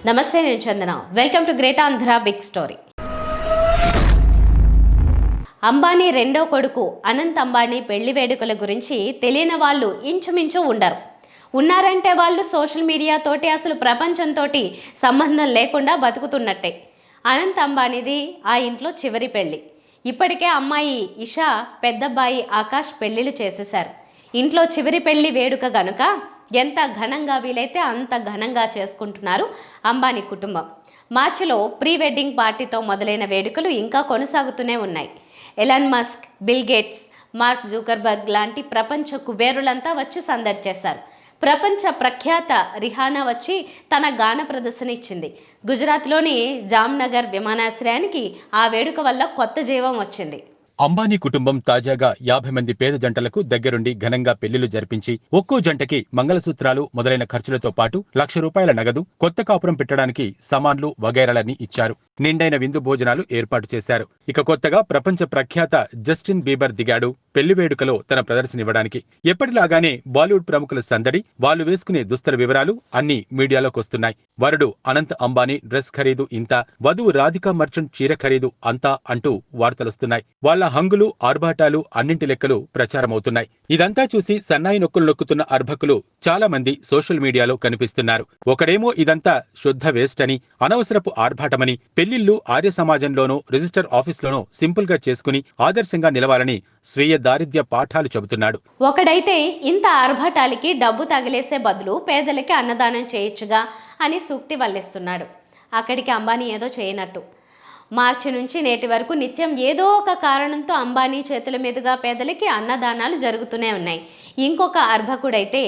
నమస్తే, నేను Chandana. Welcome to great Andhra big story. Ambani రెండో కొడుకు అనంత్ అంబానీ పెళ్లి వేడుకల గురించి తెలియని వాళ్ళు ఇంచుమించు ఉండరు. ఉన్నారంటే వాళ్ళు సోషల్ మీడియాతోటి అసలు ప్రపంచంతో సంబంధం లేకుండా బతుకుతున్నట్టే. అనంత్ అంబానీది ఆ ఇంట్లో చివరి పెళ్లి. ఇప్పటికే అమ్మాయి ఇషా, పెద్దబ్బాయి ఆకాష్ పెళ్లిళ్ళు చేసేశారు. ఇంట్లో చివరి పెళ్లి వేడుక గనుక ఎంత ఘనంగా వీలైతే అంత ఘనంగా చేసుకుంటున్నారు అంబానీ కుటుంబం. మార్చిలో ప్రీ వెడ్డింగ్ పార్టీతో మొదలైన వేడుకలు ఇంకా కొనసాగుతూనే ఉన్నాయి. Elon Musk, bill gates, mark Zuckerberg లాంటి ప్రపంచ కుబేరులంతా వచ్చి సందడి చేశారు. ప్రపంచ ప్రఖ్యాత రిహానా వచ్చి తన గాన ప్రదర్శన ఇచ్చింది. గుజరాత్లోని జామ్నగర్ విమానాశ్రయానికి ఆ వేడుక వల్ల కొత్త జీవం వచ్చింది. అంబానీ కుటుంబం తాజాగా 50 మంది పేద జంటలకు దగ్గరుండి ఘనంగా పెళ్లిళ్లు జరిపించి ఒక్కో జంటకి మంగళసూత్రాలు మొదలైన ఖర్చులతో పాటు ₹1,00,000 నగదు, కొత్త కాపురం పెట్టడానికి సామాన్లు వగైరాలన్నీ ఇచ్చారు. నిండైన విందు భోజనాలు ఏర్పాటు చేశారు. ఇక కొత్తగా ప్రపంచ ప్రఖ్యాత జస్టిన్ బీబర్ దిగాడు పెళ్లి వేడుకలో తన ప్రదర్శన ఇవ్వడానికి. ఎప్పటిలాగానే బాలీవుడ్ ప్రముఖుల సందడి, వాళ్ళు వేసుకునే దుస్తుల వివరాలు అన్ని మీడియాలోకి వస్తున్నాయి. వరుడు అనంత్ అంబానీ డ్రెస్ ఖరీదు ఇంత, వధువు రాధికా మర్చెంట్ చీర ఖరీదు అంతా అంటూ వార్తలొస్తున్నాయి. వాళ్ళ హంగులు, ఆర్భాటాలు అన్నింటి లెక్కలు ప్రచారమవుతున్నాయి. ఇదంతా చూసి సన్నాయి నొక్కులు నొక్కుతున్న అర్భకులు చాలా మంది సోషల్ మీడియాలో కనిపిస్తున్నారు. ఒకడేమో ఇదంతా శుద్ధ వేస్ట్ అని, అనవసరపు ఆర్భాటమని, పెళ్లిళ్లు ఆర్య సమాజంలోనో రిజిస్టర్ ఆఫీస్లోనో సింపుల్ గా చేసుకుని ఆదర్శంగా నిలవాలని స్వీయ దారిద్ర్య పాఠాలు చెబుతున్నాడు. ఒకడైతే ఇంత ఆర్భాటాలకి డబ్బు తగిలేసే బదులు పేదలకి అన్నదానం చేయొచ్చుగా అని సూక్తి వల్లిస్తున్నాడు. అక్కడికి అంబానీ ఏదో చేయనట్టు. మార్చి నుంచి నేటి వరకు నిత్యం ఏదో ఒక కారణంతో అంబానీ చేతుల మీదుగా పేదలకి అన్నదానాలు జరుగుతూనే ఉన్నాయి. ఇంకొక అర్భకుడైతే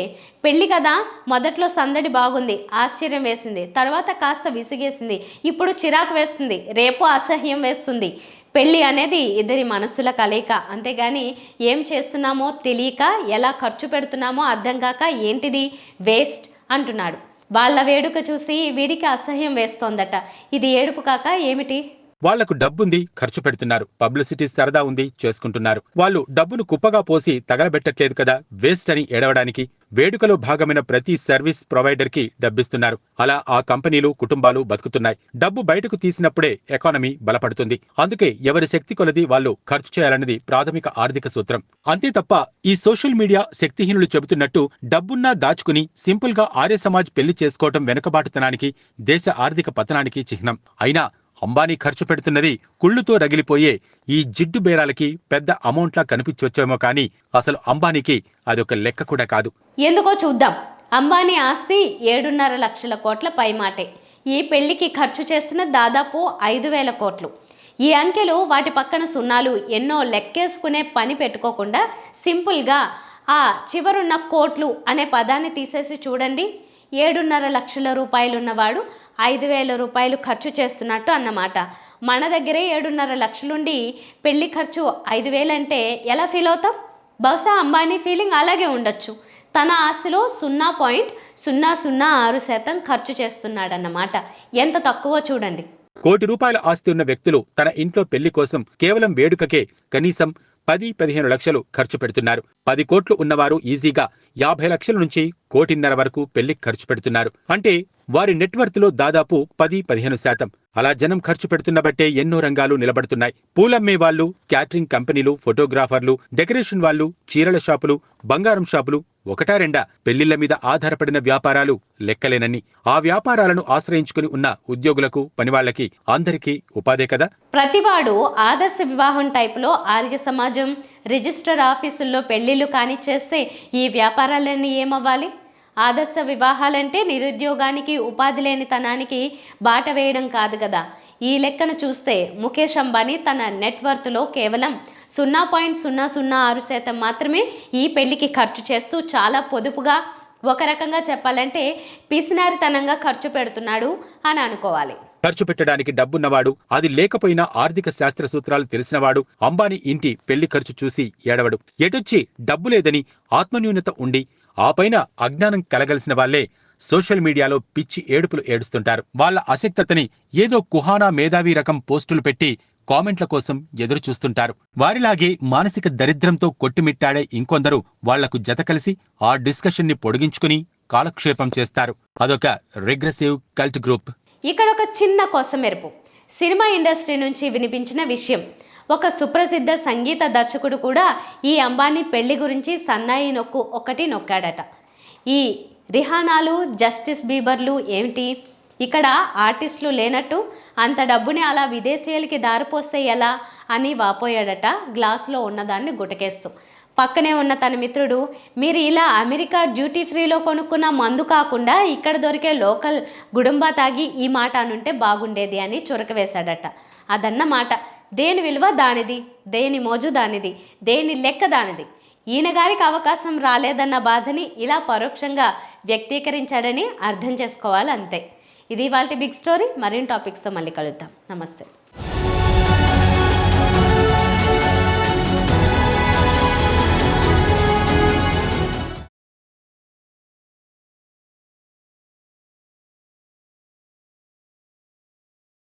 పెళ్లి కదా, మొదట్లో సందడి బాగుంది, ఆశ్చర్యం వేసింది, తర్వాత కాస్త విసిగేసింది, ఇప్పుడు చిరాకు వేస్తుంది, రేపు అసహ్యం వేస్తుంది. పెళ్ళి అనేది ఇద్దరి మనస్సుల కలయిక, అంతేగాని ఏం చేస్తున్నామో తెలియక, ఎలా ఖర్చు పెడుతున్నామో అర్థం కాక ఏంటిది వేస్ట్ అంటున్నాడు. వాళ్ళ వేడుక చూసి వీడికి అసహ్యం వేస్తోందట. ఇది ఏడుపు కాక ఏమిటి? వాళ్లకు డబ్బుంది, ఖర్చు పెడుతున్నారు. పబ్లిసిటీ సరదా ఉంది, చేసుకుంటున్నారు. వాళ్ళు డబ్బును కుప్పగా పోసి తగలబెట్టట్లేదు కదా వేస్ట్ అని ఏడవడానికి. వేడుకలో భాగమైన ప్రతి సర్వీస్ ప్రొవైడర్ కి డబ్బిస్తున్నారు. అలా ఆ కంపెనీలు, కుటుంబాలు బతుకుతున్నాయి. డబ్బు బయటకు తీసినప్పుడే ఎకానమీ బలపడుతుంది. అందుకే ఎవరి శక్తి కొలది వాళ్ళు ఖర్చు చేయాలన్నది ప్రాథమిక ఆర్థిక సూత్రం. అంతే తప్ప ఈ సోషల్ మీడియా శక్తిహీనులు చెబుతున్నట్టు డబ్బున్నా దాచుకుని సింపుల్ గా ఆర్య సమాజ్ పెళ్లి చేసుకోవటం వెనుకబాటుతనానికి, దేశ ఆర్థిక పతనానికి చిహ్నం. అయినా అంబానీ ఖర్చు పెడుతున్నది కుళ్ళుతో రగిలిపోయే ఈ జిడ్డు బేరాలకి పెద్ద అమౌంట్లా కనిపించొచ్చేమో కానీ అసలు అంబానీకి అదొక లెక్క కూడా కాదు. ఎందుకో చూద్దాం. అంబానీ ఆస్తి 7.5 లక్షల కోట్ల పైమాటే. ఈ పెళ్లికి ఖర్చు చేస్తున్న దాదాపు 5,000 కోట్లు. ఈ అంకెలు, వాటి పక్కన సున్నాలు ఎన్నో లెక్కేసుకునే పని పెట్టుకోకుండా సింపుల్గా ఆ చివరున్న కోట్లు అనే పదాన్ని తీసేసి చూడండి. 7.5 లక్షల రూపాయలున్నవాడు 5,000 రూపాయలు ఖర్చు చేస్తున్నట్టు అన్నమాట. మన దగ్గరే 7.5 లక్షలుండి పెళ్లి ఖర్చు 5,000 అంటే ఎలా ఫీల్ అవుతాం? బహుశా అంబానీ ఫీలింగ్ అలాగే ఉండొచ్చు. తన ఆస్తిలో 0.006% ఖర్చు చేస్తున్నాడన్నమాట. ఎంత తక్కువ చూడండి. ₹1 కోటి ఆస్తి ఉన్న వ్యక్తులు తన ఇంట్లో పెళ్లి కోసం కేవలం వేడుకకే కనీసం 10-15 లక్షలు ఖర్చు పెడుతున్నారు. 10 కోట్లు ఉన్నవారు ఈజీగా 50 లక్షల నుంచి 1.5 కోటి వరకు పెళ్లికి ఖర్చు పెడుతున్నారు. అంటే వారి నెట్వర్త్ లో దాదాపు 10-15%. అలా జనం ఖర్చు పెడుతున్న బట్టే ఎన్నో రంగాలు నిలబడుతున్నాయి. పూలమ్మే వాళ్ళు, క్యాటరింగ్ కంపెనీలు, ఫోటోగ్రాఫర్లు, డెకరేషన్ వాళ్ళు, చీరల షాపులు, బంగారం షాపులు, ఒకటా రెండా పెళ్లిళ్ల మీద ఆధారపడిన వ్యాపారాలు లెక్కలేనన్ని. ఆ వ్యాపారాలను ఆశ్రయించుకుని ఉన్న ఉద్యోగులకు, పనివాళ్లకి అందరికీ ఉపాధే కదా. ప్రతివాడు ఆదర్శ వివాహం టైపులో ఆర్య సమాజం, రిజిస్టర్ ఆఫీసుల్లో పెళ్లిళ్ళు కానిచ్చేస్తే ఈ వ్యాపారాలన్నీ ఏమవ్వాలి? ఆదర్శ వివాహాలంటే నిరుద్యోగానికి, ఉపాధి లేనితనానికి బాట వేయడం కాదు కదా. ఈ లెక్కను చూస్తే ముఖేష్ అంబానీ తన నెట్వర్త్లో కేవలం 0.006% మాత్రమే ఈ పెళ్లికి ఖర్చు చేస్తూ చాలా పొదుపుగా, ఒక రకంగా చెప్పాలంటే పిసినారితనంగా ఖర్చు పెడుతున్నాడు అని అనుకోవాలి. ఖర్చు పెట్టడానికి డబ్బున్నవాడు, అది లేకపోయినా ఆర్థిక శాస్త్ర సూత్రాలు తెలిసినవాడు అంబానీ ఇంటి పెళ్లి ఖర్చు చూసి ఏడవడు. ఎటొచ్చి డబ్బు లేదని ఆత్మన్యూనత ఉండి ఆ పైన అజ్ఞానం కలగలిసిన వాళ్లే సోషల్ మీడియాలో పిచ్చి ఏడుపులు ఏడుస్తుంటారు. వాళ్ల అశక్తతని ఏదో కుహానా మేధావి రకం పోస్టులు పెట్టి కామెంట్ల కోసం ఎదురు చూస్తుంటారు. వారిలాగే మానసిక దరిద్రంతో కొట్టుమిట్టాడే ఇంకొందరు వాళ్లకు జత కలిసి ఆ డిస్కషన్ ని పొడిగించుకుని కాలక్షేపం చేస్తారు. అదొక రిగ్రెసివ్ కల్ట్ గ్రూప్. ఇక్కడ ఒక చిన్న కొసమెరుపు సినిమా ఇండస్ట్రీ నుంచి వినిపించిన విషయం. ఒక సుప్రసిద్ధ సంగీత దర్శకుడు కూడా ఈ అంబానీ పెళ్లి గురించి సన్నాయి నొక్కు ఒకటి నొక్కాడట. ఈ రిహానాలు, జస్టిస్ బీబర్లు ఏమిటి, ఇక్కడ ఆర్టిస్టులు లేనట్టు అంత డబ్బుని అలా విదేశీయులకి దారిపోస్తే ఎలా అని వాపోయాడట గ్లాసులో ఉన్నదాన్ని గుటకేస్తూ. పక్కనే ఉన్న తన మిత్రుడు, మీరు ఇలా అమెరికా డ్యూటీ ఫ్రీలో కొనుక్కున్న మందు కాకుండా ఇక్కడ దొరికే లోకల్ గుడుంబా తాగి ఈ మాట అనుంటే బాగుండేది అని చురక వేశాడట. అదన్న మాట దేని విలువ దానిది, దేని మోజు దానిది, దేని లెక్క దానిది. ఈయన గారికి అవకాశం రాలేదన్న బాధని ఇలా పరోక్షంగా వ్యక్తీకరించాడని అర్థం చేసుకోవాలి, అంతే. ఇది ఇవాల్టి బిగ్ స్టోరీ. మరిన్ని టాపిక్స్తో మళ్ళీ కలుద్దాం. నమస్తే.